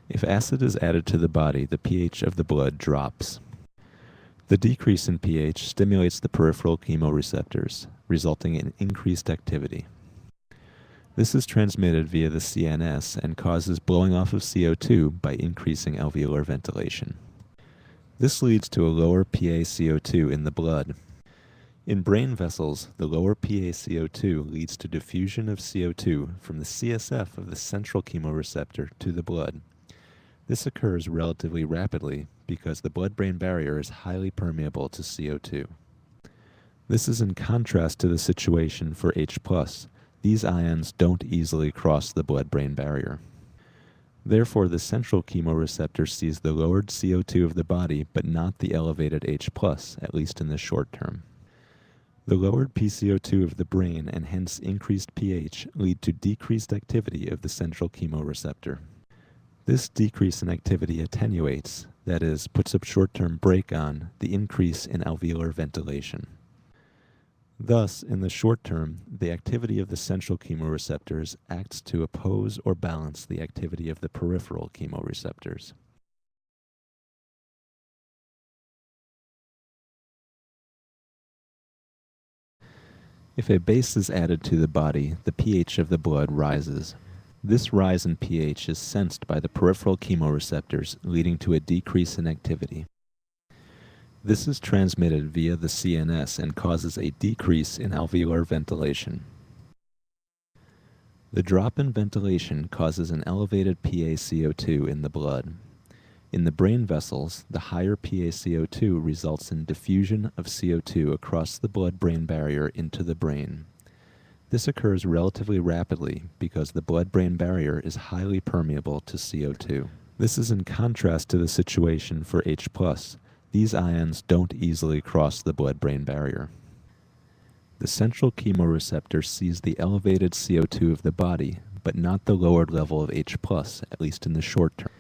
If acid is added to the body, the pH of the blood drops. The decrease in pH stimulates the peripheral chemoreceptors, resulting in increased activity. This is transmitted via the CNS and causes blowing off of CO2 by increasing alveolar ventilation. This leads to a lower PaCO2 in the blood. In brain vessels, the lower PaCO2 leads to diffusion of CO2 from the CSF of the central chemoreceptor to the blood. This occurs relatively rapidly because the blood-brain barrier is highly permeable to CO2. This is in contrast to the situation for H+. These ions don't easily cross the blood-brain barrier. Therefore, the central chemoreceptor sees the lowered CO2 of the body but not the elevated H+, at least in the short term. The lowered PCO2 of the brain and hence increased pH lead to decreased activity of the central chemoreceptor. This decrease in activity attenuates, that is, puts a short-term brake on, the increase in alveolar ventilation. Thus, in the short term, the activity of the central chemoreceptors acts to oppose or balance the activity of the peripheral chemoreceptors. If a base is added to the body, the pH of the blood rises. This rise in pH is sensed by the peripheral chemoreceptors, leading to a decrease in activity. This is transmitted via the CNS and causes a decrease in alveolar ventilation. The drop in ventilation causes an elevated PaCO2 in the blood. In the brain vessels, the higher PaCO2 results in diffusion of CO2 across the blood-brain barrier into the brain. This occurs relatively rapidly because the blood-brain barrier is highly permeable to CO2. This is in contrast to the situation for H+. These ions don't easily cross the blood-brain barrier. The central chemoreceptor sees the elevated CO2 of the body, but not the lowered level of H+, at least in the short term.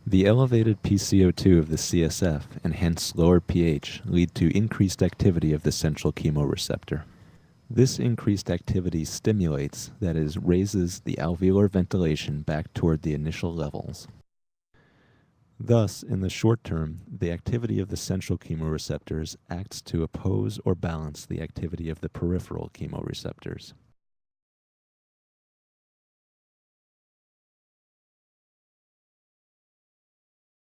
The elevated PCO2 of the CSF, and hence lower pH, lead to increased activity of the central chemoreceptor. This increased activity stimulates, that is, raises the alveolar ventilation back toward the initial levels. Thus, in the short term, the activity of the central chemoreceptors acts to oppose or balance the activity of the peripheral chemoreceptors.